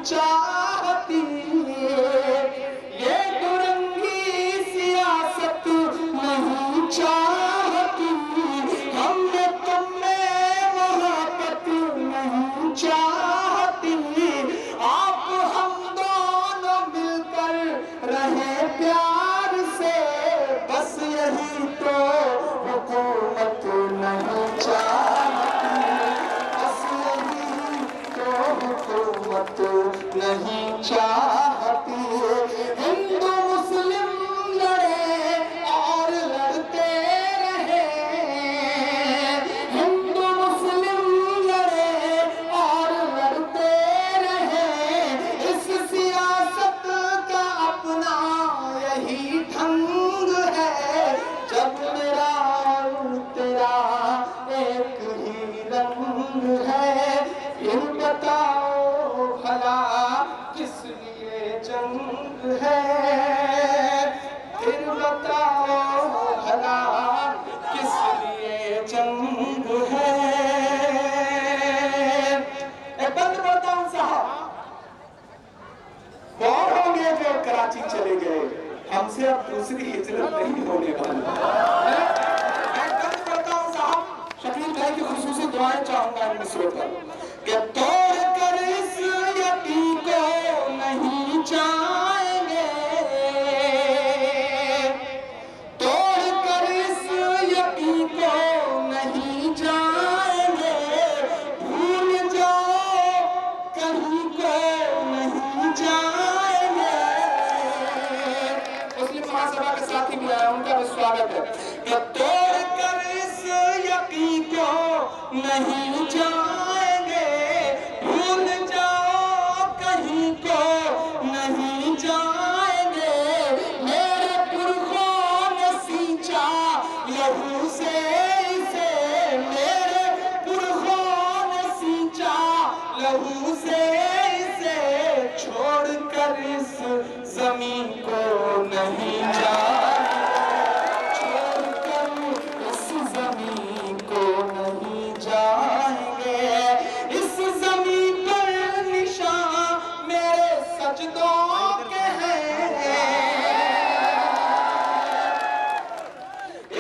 चाहती, ये दुरंगी सियासत नहीं चाहती, हमने तुमने मोहब्बत नहीं चाहती, आप हम दोनों मिलकर रहे प्यार से, बस यही तो हुकूमत नहीं चाहती, बस यही तो हुकूमत नहीं चाहती। हिंदू मुस्लिम लड़े और लड़ते रहे, हिंदू मुस्लिम लड़े और लड़ते रहे, इस सियासत का अपना यही ढंग है, जब मेरा और तेरा एक ही रंग है, फिर बताओ भला किस लिए जंग है, फिर बताओ भला किस लिए जंग है। एक बंद पढ़ता हूं साहब, कौन होंगे जो कराची चले गए, हमसे अब दूसरी हिजरत नहीं होने वाली। एक बंद पढ़ता हूं साहब, शकील भाई की खुसूसी दुआएं चाहूंगा इन मिसरों पर, कि तोड़ कर इस यती को नहीं जाएंगे, तोड़ कर इस यती को नहीं जाएंगे, भूल जाओ कहीं को नहीं जाएंगे। मुस्लिम महासभा के साथी भी आए, उनका भी स्वागत है, कि तोड़ कर इस यती को नहीं जाएंगे, भूल जाओ कहीं को नहीं जाएंगे, मेरे पुरखों ने सींचा लहू से इसे, मेरे पुरखों ने सींचा लहू से इसे, छोड़कर इस जमीन को नहीं जाएंगे, छोड़कर इस जमीन को नहीं जाएंगे, इस जमीन पर निशान मेरे सजदों के हैं,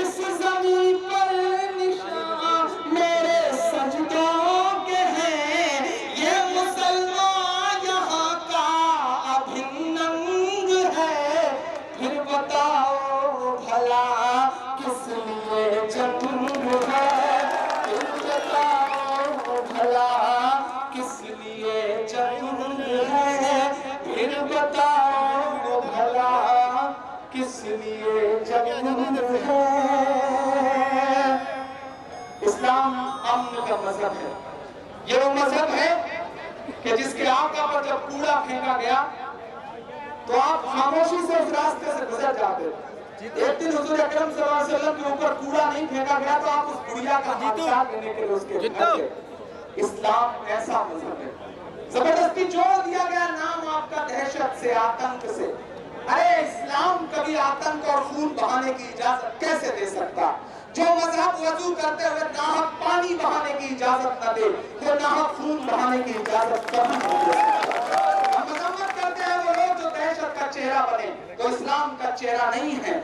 इस जमीन पर निशान मेरे सजदों के हैं, ये मुसलमान यहाँ का अभिन्न अंग है, फिर बताओ भला किस लिए जंग है, फिर बताओ भला किस लिए जंग है, फिर बताओ भला किस लिए जंग है। इस्लाम अमन का मजहब है, ये वो मजहब है कि जिसके आका पर जब कूड़ा फेंका गया तो आप खामोशी से उस रास्ते से गुजर जाते। एक दिन हुजूर अकरम सल्लल्लाहु अलैहि वसल्लम के ऊपर कूड़ा नहीं फेंका गया तो आप उस बुढ़िया का हादसा लेने के लिए उसके घर गए। इस्लाम ऐसा मजहब है, जबरदस्ती जोड़ दिया गया नाम आपका दहशत से, आतंक से। अरे इस्लाम कभी आतंक और खून बहाने की इजाजत कैसे दे सकता? जो मजहब वजू करते हुए नाहक पानी बहाने की इजाजत न दे, वो नाहक खून बहाने की इजाजत कभी नहीं दे सकता। हम मजम्मत करते हैं वो लोग जो दहशत का चेहरा बने, तो इस्लाम का चेहरा नहीं है,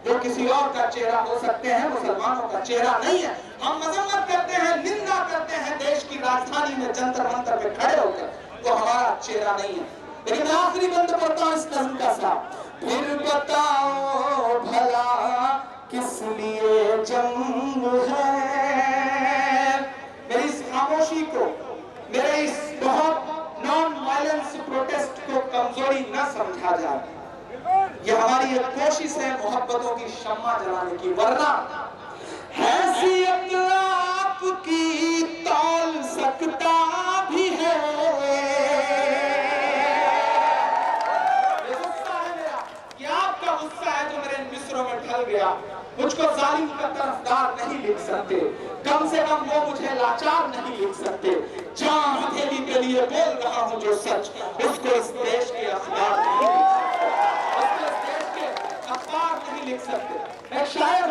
जो किसी और का चेहरा हो सकते हैं, मुसलमानों का चेहरा नहीं है। हम मजम्मत करते हैं, निंदा करते हैं देश की राजधानी में जंतर मंतर पे खड़े होकर, तो हमारा चेहरा नहीं है। लेकिन आखिरी बंद पढ़ता हूं इस नज़्म का साहब, फिर बताओ भला किस लिए जंग है। मेरी इस खामोशी को, मेरे इस बहुत नॉन वायलेंस प्रोटेस्ट को कमजोरी न समझा जाए। ये हमारी एक कोशिश है मोहब्बतों की शम्मा जलाने की, वरना हैसियत आपकी तौल सकता भी है। ये गुस्सा है मेरा, ये आपका गुस्सा है जो मेरे मिस्रों में ढल गया। मुझको जालिम का तरफदार नहीं लिख सकते, कम से कम वो मुझे लाचार नहीं लिख सकते। जान हथेली के लिए बोल रहा हूँ जो सच, उसको इस देश के अखबार नहीं लिख सकते, उसको इस देश के अखबार नहीं लिख सकते। एक शायर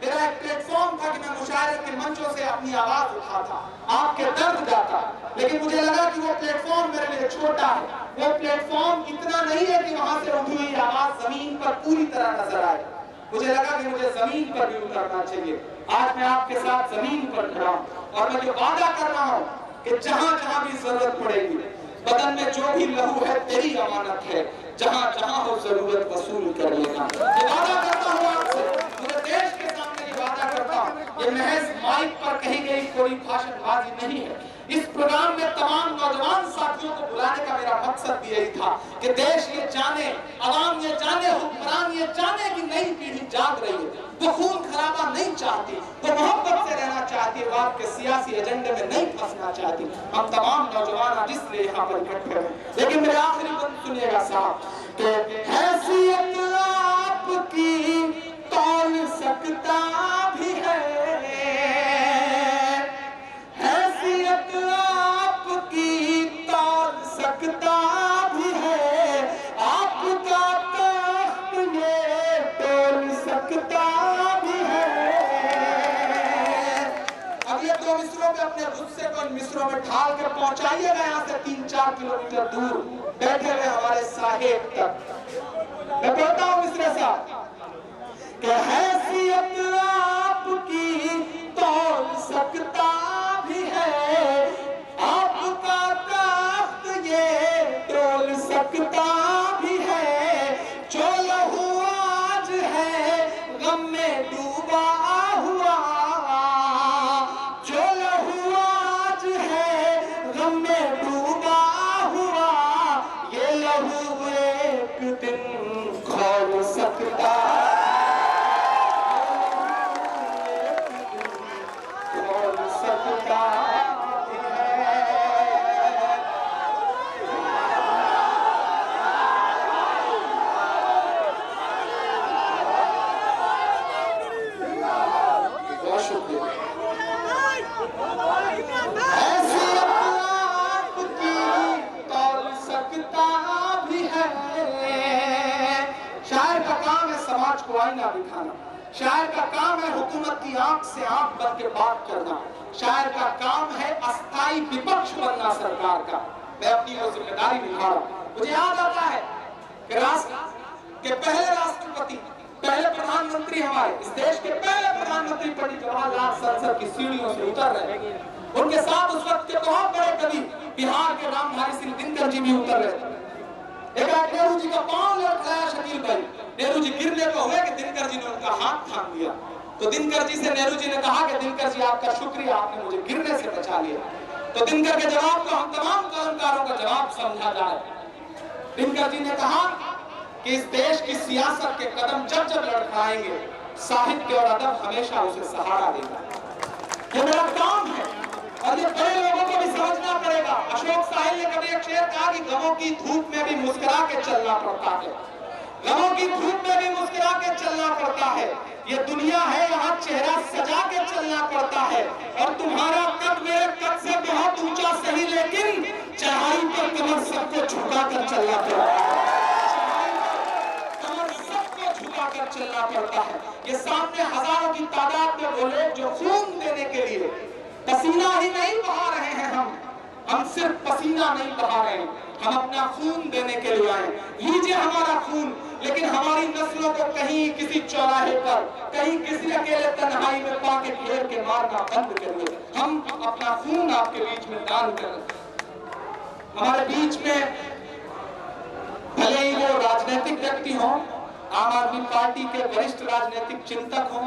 मेरा एक प्लेटफॉर्म था कि मैं मुशायरे के मंचों से अपनी आवाज उठाता, आपके दर्द गाता। लेकिन मुझे लगा कि वो प्लेटफॉर्म मेरे लिए छोटा है, वो प्लेटफॉर्म इतना नहीं है कि वहां से उठी हुई आवाज जमीन पर पूरी तरह नजर आए। मुझे लगा कि मुझे जमीन पर भी उतरना चाहिए। आज मैं आपके साथ जमीन पर खड़ा हूं और मैं ये वादा कर रहा हूं कि जहां जहां भी जरूरत पड़ेगी, बदन में जो भी लहू है तेरी अमानत है, जहां जहां हो जरूरत वसूल कर लेना। ये वादा करता हूं आपसे, पूरे देश के सामने ये वादा करता हूं। ये महज माइक पर कही गई कोई भाषणबाजी नहीं है। इस प्रोग्राम में तमाम नौजवान साथियों को बुलाने का मेरा मकसद भी यही था कि देश ये जाने, अवाम ये जाने, हुक्मरान ये जाने कि नई पीढ़ी जाग रही है, वो खून खराबा नहीं चाहती, वो मोहब्बत से रहना चाहती है, वो आपके सियासी एजेंडे में नहीं फंसना चाहती। हम तमाम नौजवान आज इसलिए यहाँ पर इकट्ठे हैं। लेकिन मेरे आखिरी बंद सुनिएगा साहब, कि हैसियत आपकी तौल सकता भी है, हैसियत आपकी तौल सकता भी है, आपका तख्त ये तोल सकता भी है। अब ये दो मिसरों में अपने गुस्से को इन मिसरों में ढाल कर पहुंचाइएगा यहाँ से 3-4 किलोमीटर दूर बैठे हुए हमारे साहेब तक। मैं कहता हूँ मिसरे साहब कि हैसियत आपकी तौल सकता भी है, आपका तख्त ये तोल सकता भी है, जो लहू आज है गम में डूबा हुआ, जो लहू आज है गम में डूबा हुआ, ये लहू एक दिन खौल सकता को आईना दिखाना, शायर का काम है हुकूमत की आंख से आंख बन के बात करना, शायर का काम है अस्थाई विपक्ष बनना सरकार का। मैं अपनी वो जिम्मेदारी निभा रहा हूं। मुझे याद आता है कि राष्ट्र के पहले राष्ट्रपति, पहले प्रधानमंत्री, हमारे इस देश के पहले प्रधानमंत्री पंडित जवाहरलाल संसद की सीढ़ियों से उतर रहे, उनके साथ उस वक्त के बहुत बड़े कवि बिहार के रामधारी सिंह दिनकर जी भी उतर रहे थे। एक नेहरू जी का पांव लड़खड़ाया शकील भाई, नेहरू जी गिरने को हुए कि दिनकर जी ने उनका हाथ थाम लिया। तो दिनकर जी से नेहरू जी ने कहा कि दिनकर जी आपका शुक्रिया, आपने मुझे गिरने से बचा लिया। तो दिनकर के जवाब को हम तमाम कलमकारों का जवाब समझा जाए। दिनकर जी ने कहा कि इस देश की सियासत के कदम जब जब लड़खड़ाएंगे, साहित्य और अदब हमेशा उसे सहारा देगा। ये मेरा काम है और ये बड़े लोगों को भी समझना पड़ेगा। अशोक साहिल ने कभी एक शेर कहा कि गमों की धूप में भी मुस्कुरा के चलना पड़ता है, गमों की धूप में भी मुस्कुरा के चलना पड़ता है। ये दुनिया है, यहाँ चेहरा सजा के चलना पड़ता है। और तुम्हारा कद मेरे कद से बहुत ऊंचा सही, लेकिन चढ़ाई पर कमर सबको झुका कर चलना पड़ता है, कमर सबको झुका कर चलना पड़ता है। ये सामने हजारों की तादाद में वो लोग जो खून देने के लिए पसीना ही नहीं बहा रहे हैं, हम सिर्फ पसीना नहीं बहा रहे हैं, हम अपना खून देने के लिए आए। लीजिए हमारा खून, लेकिन हमारी नस्लों को कहीं किसी चौराहे पर, कहीं किसी अकेले तन्हाई में पाके घेर के मारना बंद करिए। हम अपना खून आपके बीच में दान करें। हमारे बीच में भले ही वो राजनीतिक व्यक्ति हो, आम आदमी पार्टी के वरिष्ठ राजनीतिक चिंतक हो,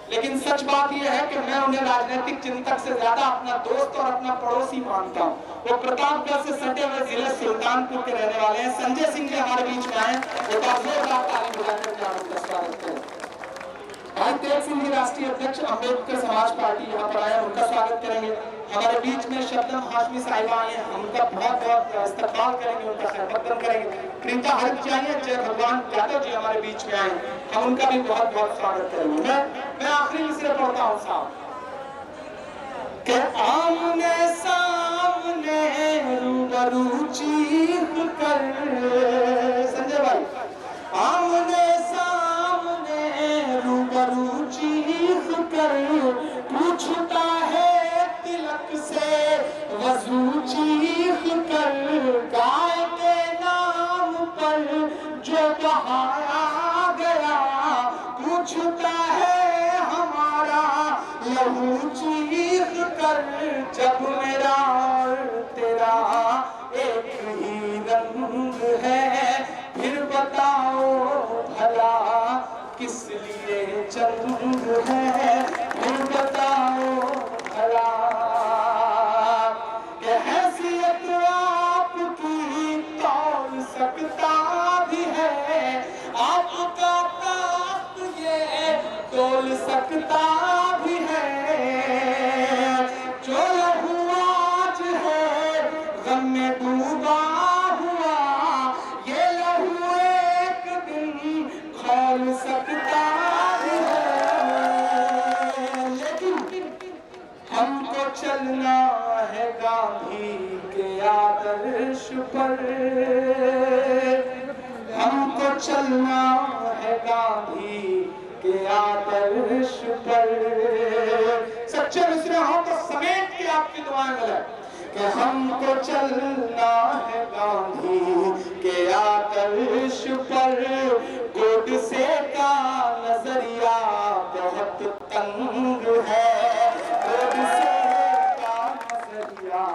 लेकिन सच बात यह है कि मैं उन्हें राजनीतिक चिंतक से ज्यादा अपना दोस्त और अपना पड़ोसी मानता हूँ। वो प्रतापगढ़ से सटे हुए जिले सुल्तानपुर के रहने वाले हैं। संजय सिंह जी हमारे बीच में आए, एक बार जोरदार ताली बजाकर के आप उनका स्वागत करें। भाई तेज सिंह जी राष्ट्रीय अध्यक्ष अम्बेडकर समाज पार्टी यहाँ पर आए, उनका स्वागत करेंगे। हमारे बीच में शबनम हाशमी साहिबा आए हैं, हम उनका बहुत बहुत इस्तकबाल करेंगे, उनका खैरमकदम करेंगे। प्रीता हरित जी आई हैं, जय भगवान यादव जी हमारे बीच में आए, हम उनका भी बहुत बहुत स्वागत करेंगे। मैं आखिरी मिसरे पढ़ता हूँ साहब के आमने सामने रूबरू चीख कर, संजय भाई, आमने सामने रूबरू चीख वजू चीख कर गाय के नाम पर जो बहाया गया, पूछता है हमारा लहू चीख कर, जब मेरा और तेरा एक ही रंग है, फिर बताओ भला किस लिए जंग है, फिर बताओ भला कि हैसियत आपकी तौल सकता भी है, आपका ताक़त ये तोल सकता भी है, जो लहू आज है गम में डूबा हुआ, ये लहू एक दिन खोल सकता भी है। लेकिन हमको चलना है गांधी के आदर्श पर, हमको चलना है गांधी के आदर्श पर। सच्चे मिस्र हो तो समेट के आपकी दुआएं मिले कि हमको चलना है गांधी के आदर्श पर, गोडसे का नजरिया बहुत तंग है, गोडसे का नजरिया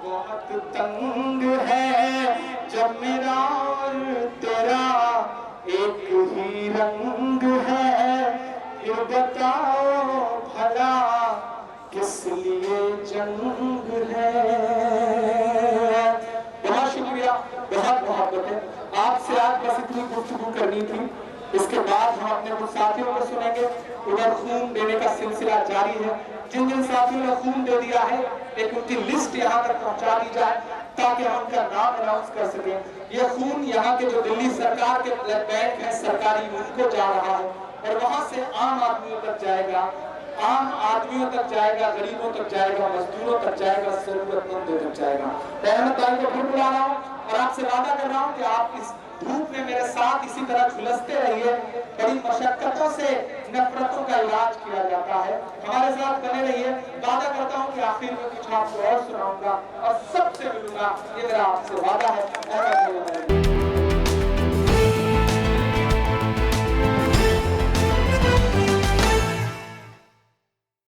बहुत तंग है, जब मेरा और तेरा एक ही रंग है, फिर बताओ भला किस लिए जंग है। बहुत शुक्रिया, बहुत मोहब्बतें। आपसे आज बस इतनी गुफ्तगू करनी थी। इसके बाद हम अपने कुछ साथियों को सुनेंगे। उधर खून देने का सिलसिला जारी है। जिन जिन साथियों ने खून दे दिया है, एक उनकी लिस्ट यहाँ तक पहुँचा दी जाए ताकि हम उनका नाम अनाउंस कर सकें। यह खून यहाँ के जो दिल्ली सरकार के ब्लड बैंक है सरकारी, उनको जा रहा है और वहाँ से आम आदमियों तक जाएगा, आम आदमियों तक जाएगा, गरीबों तक जाएगा, मजदूरों तक जाएगा, जरूरतमंदों तक जाएगा। मैं अहमद भाई को फिर बुला रहा हूँ और आपसे वादा कर रहा हूँ कि आप इस धूप में मेरे साथ इसी तरह झुलसते रहिए। बड़ी मशक्कतों से नफरतों का इलाज किया जाता है। हमारे साथ बने रहिए। वादा करता हूँ कि आखिर में कुछ आपको और सुनाऊंगा और सबसे मिलूंगा, ये मेरा आपसे वादा है।